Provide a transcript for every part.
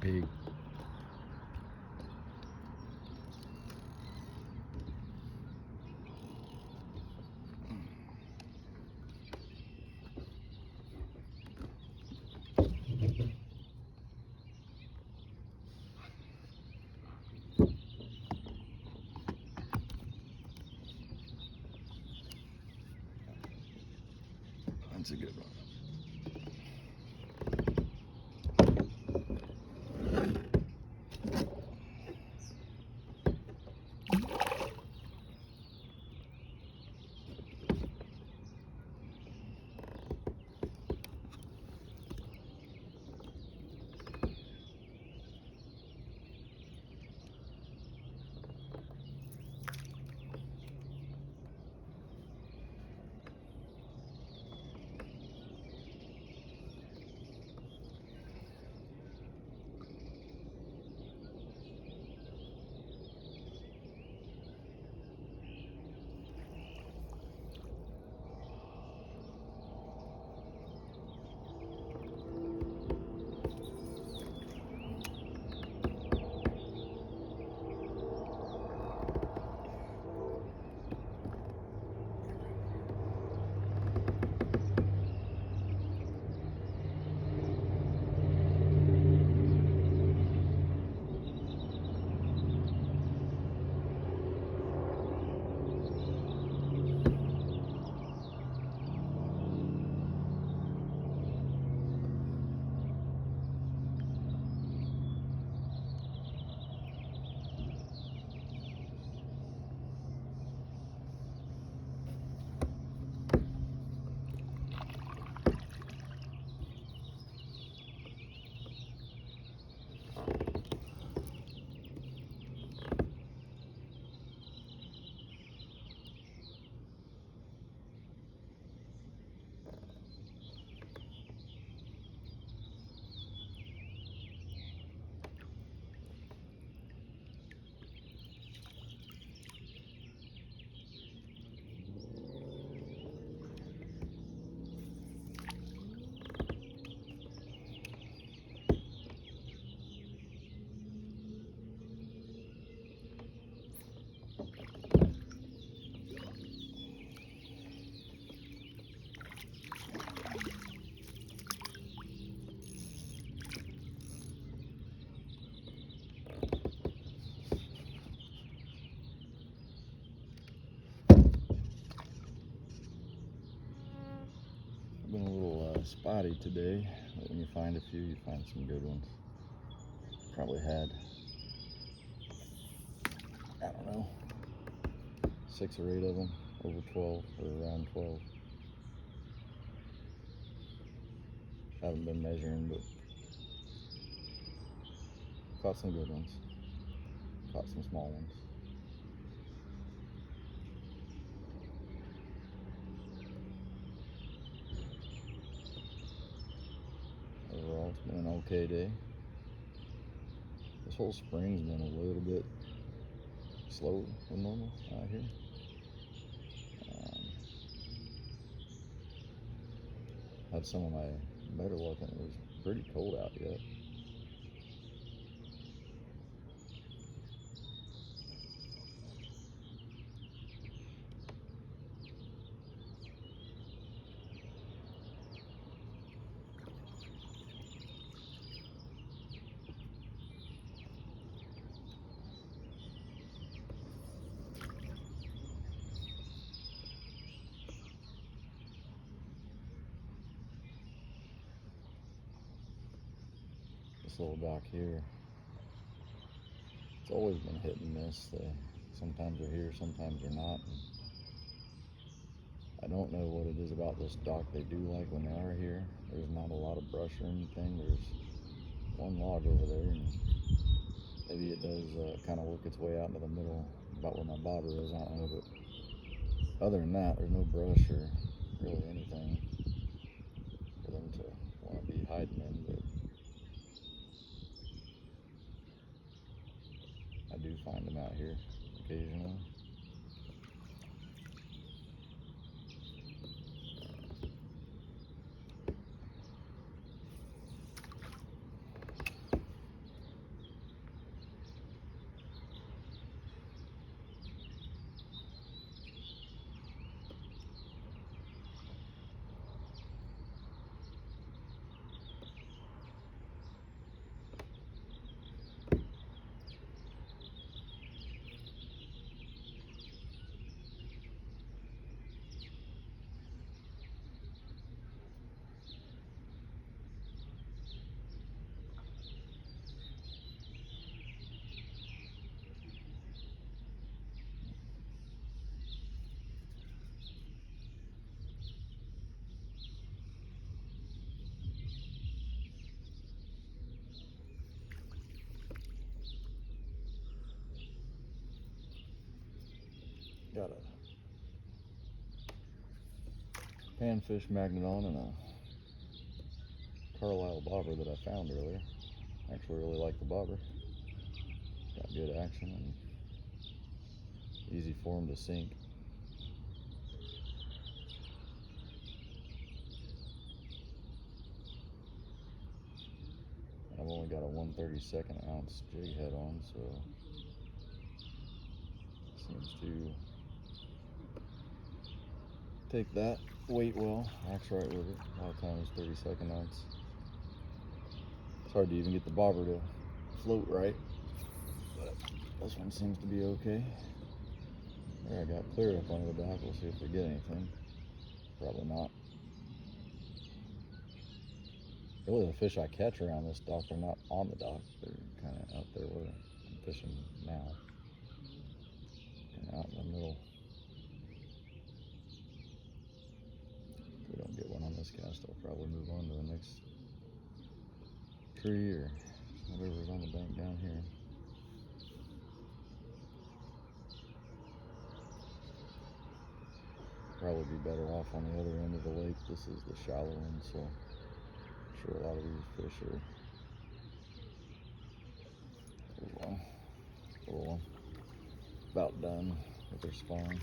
pig. That's a good one. Been a little spotty today, but when you find a few, you find some good ones. Probably had, I don't know, 6 or 8 of them, over 12 or around 12. Haven't been measuring, but caught some good ones. Caught some small ones. Overall, it's been an okay day. This whole spring's been a little bit slower than normal out here. Had some of my better luck, and it was pretty cold out yet. This little dock here, it's always been hit and miss. Sometimes they're here, sometimes they're not. And I don't know what it is about this dock they do like when they are here. There's not a lot of brush or anything. There's one log over there, and maybe it does kind of work its way out into the middle, about where my bobber is. I don't know, but other than that, there's no brush or really anything for them to want to be hiding in. But I do find them out here occasionally. Got a panfish magnet on and a Carlisle bobber that I found earlier. Actually really like the bobber. Got good action and easy for him to sink. I've only got a 1/32 ounce jig head on, so seems to take that weight well, acts right with it. A lot of times 32nd ounce. It's hard to even get the bobber to float right, but this one seems to be okay. There, I got clear up under the dock. We'll see if we get anything. Probably not. Really, the fish I catch around this dock are not on the dock. They're kind of out there where I'm fishing now. And out in the middle. If we don't get one on this cast, I'll probably move on to the next tree or whatever's on the bank down here. Probably be better off on the other end of the lake. This is the shallow one, so I'm sure a lot of these fish are. There's one, little one, about done with their spawn.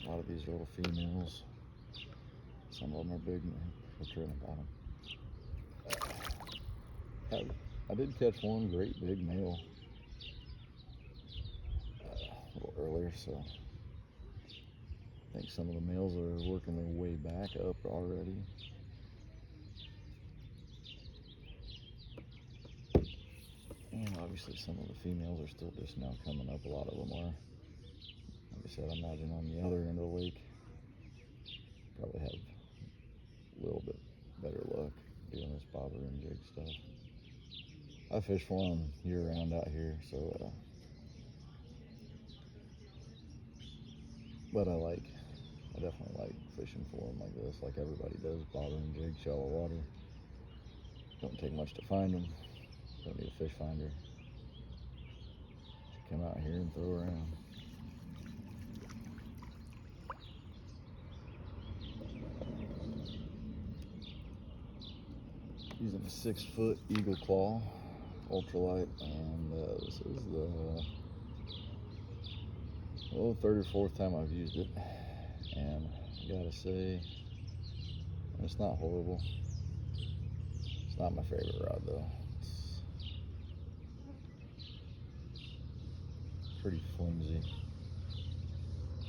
A lot of these are little females. Some of them are big. They're trailing bottom. I did catch one great big male a little earlier, so I think some of the males are working their way back up already. And obviously some of the females are still just now coming up. A lot of them are. Like I said, I imagine on the other end of the lake, probably have a little bit better luck doing this bobber and jig stuff. I fish for them year round out here, so but I definitely like fishing for them like this, like everybody does, bobber and jig, shallow water. Don't take much to find them. Don't need a fish finder. Just come out here and throw around. Using a 6-foot Eagle Claw ultralight, and this is the third or fourth time I've used it, and I gotta say, it's not horrible. It's not my favorite rod though. It's pretty flimsy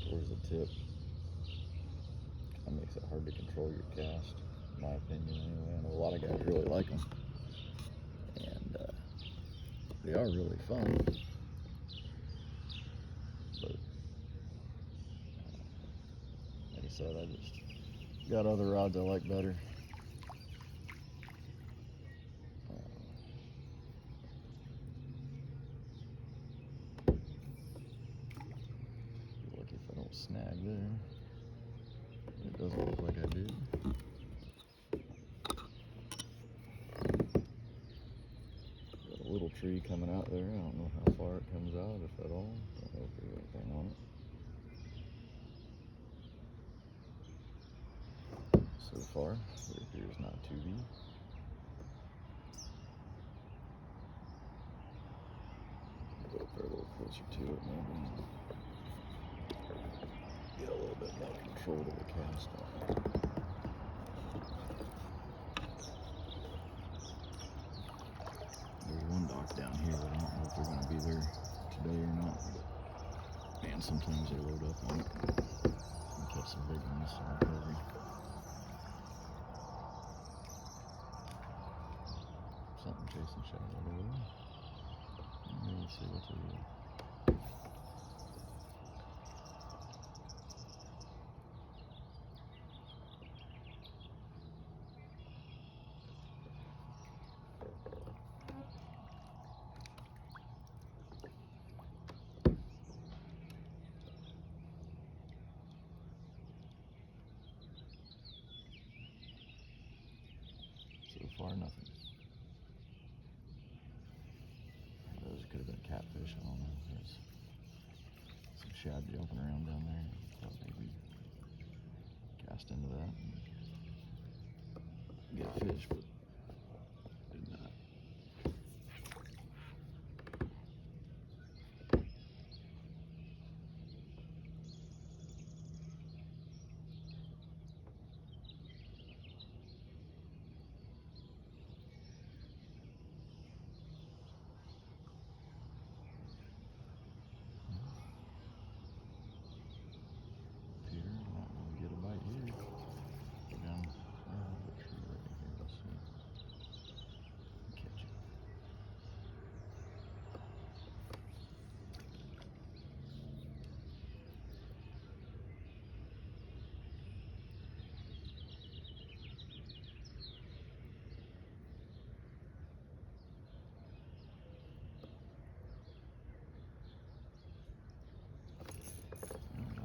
towards the tip. That makes it hard to control your cast, in my opinion anyway. I know a lot of guys really like them, and they are really fun. But like I said, I just got other rods I like better. Be lucky if I don't snag there. It doesn't look like I did. Got a little tree coming out there. I don't know how far it comes out, if at all. Don't know if there's anything on it. So far, it appears not to be. I'll go up there a little closer to it, maybe. Get a little bit more control to the cast on it. There's one dock down here, but I don't know if they're going to be there today or not. But man, sometimes they load up on it. You catch some big ones, so I'm heavy. Something chasing shadow over there. Let's see what's over there. So far, nothing. could have been catfish, I don't know. There's some shad jumping around down there. Thought maybe cast into that and get a fish, but did not.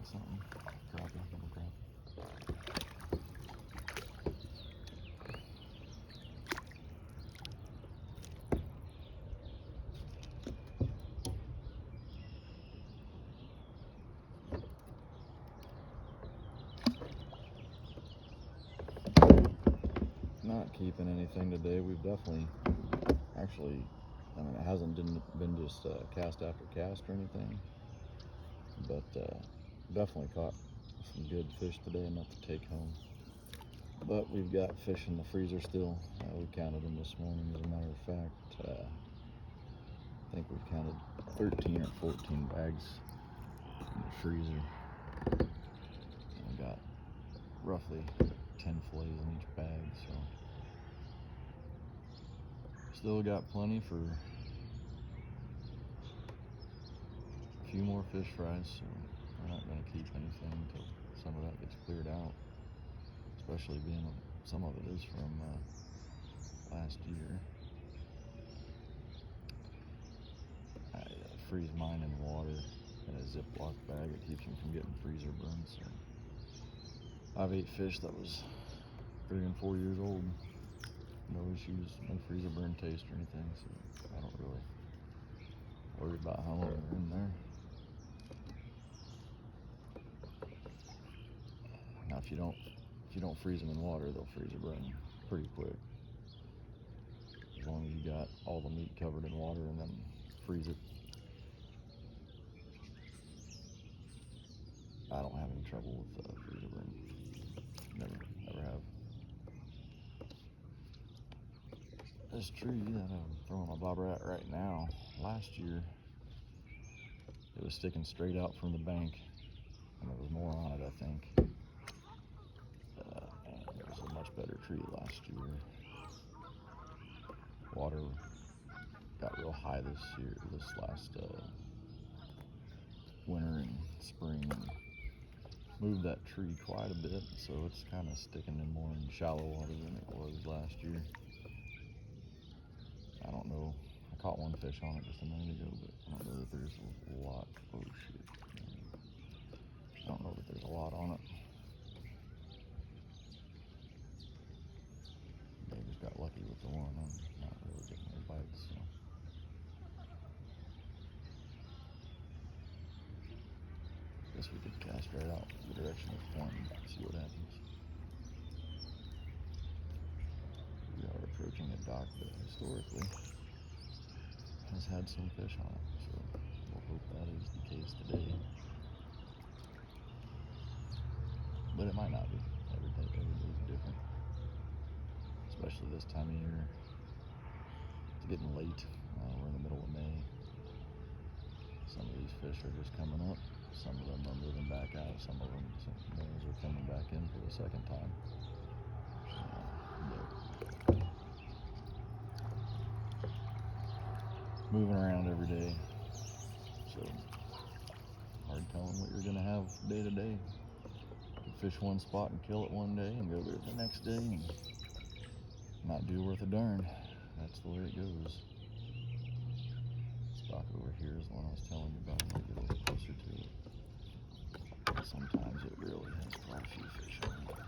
Something. Crappie, double crappie. Not keeping anything today. We've definitely, actually, I mean, it hasn't been just cast after cast or anything, but definitely caught some good fish today, enough to take home. But we've got fish in the freezer still. We counted them this morning, as a matter of fact. I think we've counted 13 or 14 bags in the freezer. And we got roughly 10 fillets in each bag, so still got plenty for a few more fish fries, so we're not going to keep anything until some of that gets cleared out, especially being some of it is from last year. I freeze mine in water in a Ziploc bag. It keeps them from getting freezer burns. So I've ate fish that was 3 and 4 years old. No issues, no freezer burn taste or anything, so I don't really worry about how long they're in there. Now if you don't freeze them in water, they'll freezer burn pretty quick. As long as you got all the meat covered in water and then freeze it. I don't have any trouble with freezer burn. Never have. This tree that I'm throwing my bobber at right now, last year, it was sticking straight out from the bank, and there was more on it, I think. And it was a much better tree last year. Water got real high this last winter and spring, and moved that tree quite a bit, so it's kind of sticking in more in shallow water than it was last year. I don't know. I caught one fish on it just a minute ago, but I don't know that there's a lot. Oh shit. I don't know that there's a lot on it. I just got lucky with the one. I'm not really getting any bites, so. Guess we could cast right out the direction it's pointing and see what happens. We are approaching a dock that historically has had some fish on it, so we'll hope that is the case today. But it might not be. Every day is different, especially this time of year. It's getting late. We're in the middle of May. Some of these fish are just coming up. Some of them are moving back out. Some males are coming back in for the second time. Moving around every day, so hard telling what you're gonna have day to day. You can fish one spot and kill it one day, and go there the next day and not do worth a darn. That's the way it goes. This dock over here is the one I was telling you about. I might get a little closer to it. Sometimes it really has quite a few fish on it,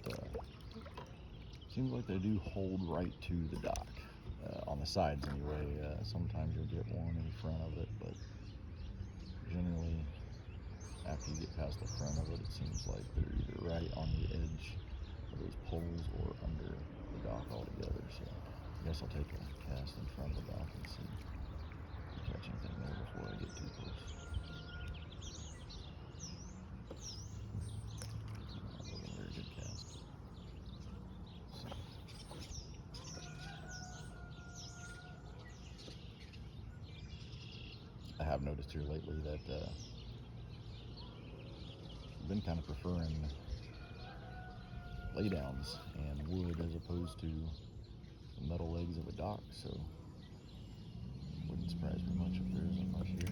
but seems like they do hold right to the dock. on the sides anyway. Sometimes you'll get one in front of it, but generally after you get past the front of it, it seems like they're either right on the edge of those poles or under the dock altogether. So I guess I'll take a cast in front of the dock and see if I catch anything there before I get too close. That wasn't a very good cast. So. I have noticed here lately that I've been kind of preferring laydowns and wood as opposed to the metal legs of a dock, so it wouldn't surprise me much if there isn't much here.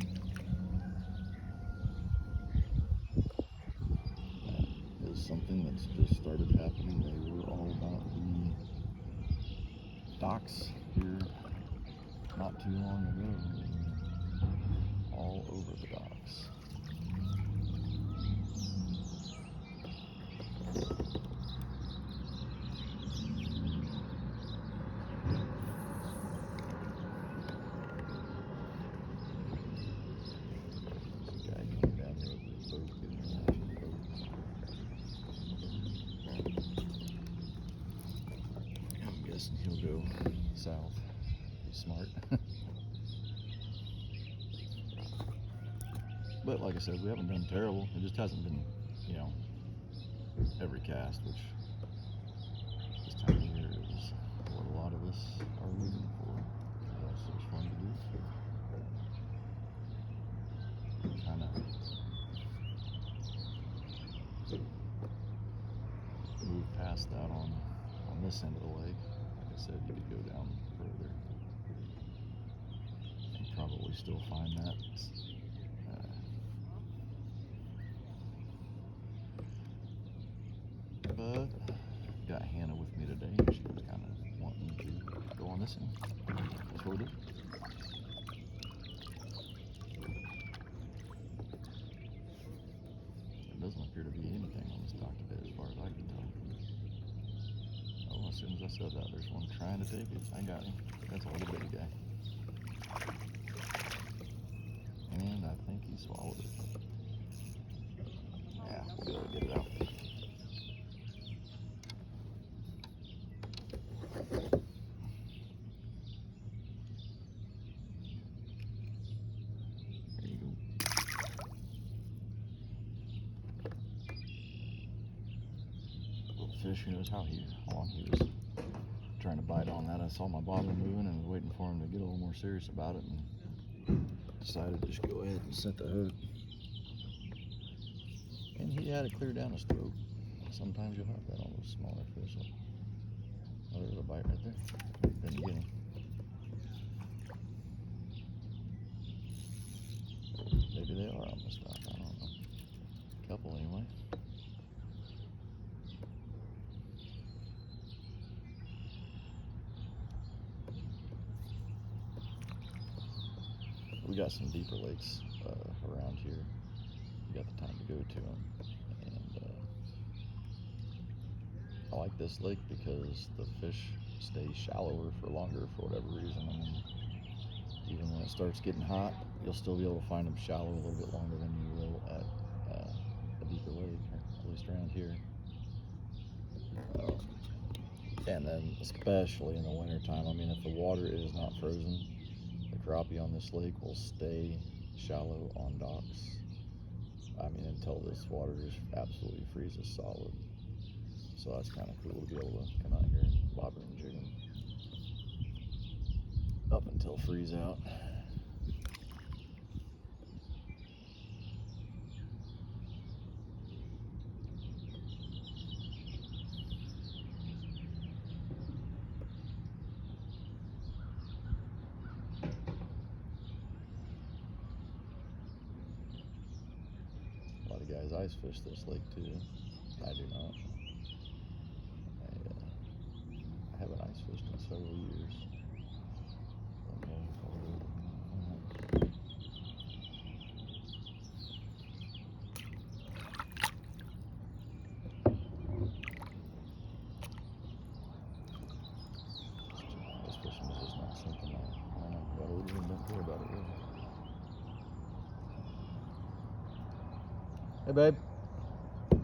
That is something that's just started happening. They were all about the docks here not too long ago. All over the docks. He'll go south. He's smart. But like I said, we haven't done terrible. It just hasn't been, every cast, which this time of year is what a lot of us are looking for. It's also fun to do. Kind of move past that on this end of the lake. Like I said, you could go down further and probably still find that. But got Hannah with me today, and she was kind of wanting to go on this end. That's what we'll do. There doesn't appear to be anything on this dock today, as far as I can tell. Oh, as soon as I said that, there's one trying to take it. I got him. That's a little bitty guy. And I think he swallowed it. Yeah, we'll be able to get it out. There you go. Little fish, who knows how long he was trying to bite on that. I saw my bobber moving and was waiting for him to get a little more serious about it, and decided to just go ahead and set the hook. And he had it clear down his throat. Sometimes you'll have that on those smaller fish. Oh, there's a bite right there. Didn't get him. Maybe they are on this dock. I don't know. A couple anyway. We got some deeper lakes around here. We got the time to go to them, and I like this lake because the fish stay shallower for longer for whatever reason. I mean, even when it starts getting hot, you'll still be able to find them shallow a little bit longer than you will at a deeper lake, or at least around here. And then especially in the wintertime, I mean, if the water is not frozen, the crappie on this lake will stay shallow on docks. I mean, until this water just absolutely freezes solid. So that's kind of cool to be able to come out here and bobber and jig them up until freeze out. A lot of guys ice fish this lake too. I do not. I haven't ice fished in several years. This fishing is just not Hey, babe. I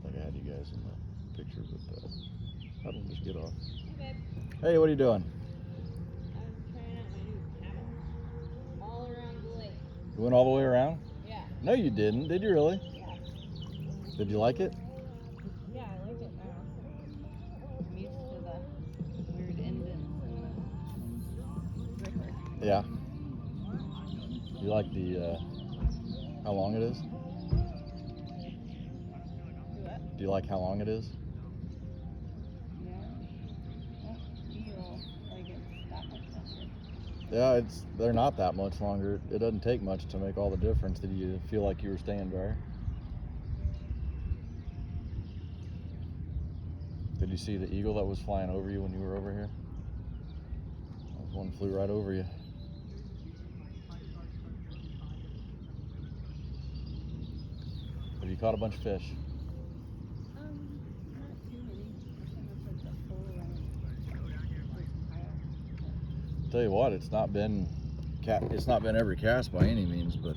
think I had you guys in the picture, but I don't just get off. Hey, babe. Hey, what are you doing? I'm trying out my new cabin all around the lake. You went all the way around? Yeah. No, you didn't. Did you really? Yeah. Did you like it? Yeah, I like it now. I'm used to the weird indents and the brickwork. Yeah. You like the, how long it is? Do what? Do you like how long it is? Yeah. I don't feel like it's that much longer. Yeah, they're not that much longer. It doesn't take much to make all the difference. Did you feel like you were staying dry? Did you see the eagle that was flying over you when you were over here? That one flew right over you. Have you caught a bunch of fish? Not too many. I think that's like the full around this kayak. Tell you what, it's not been every cast by any means, but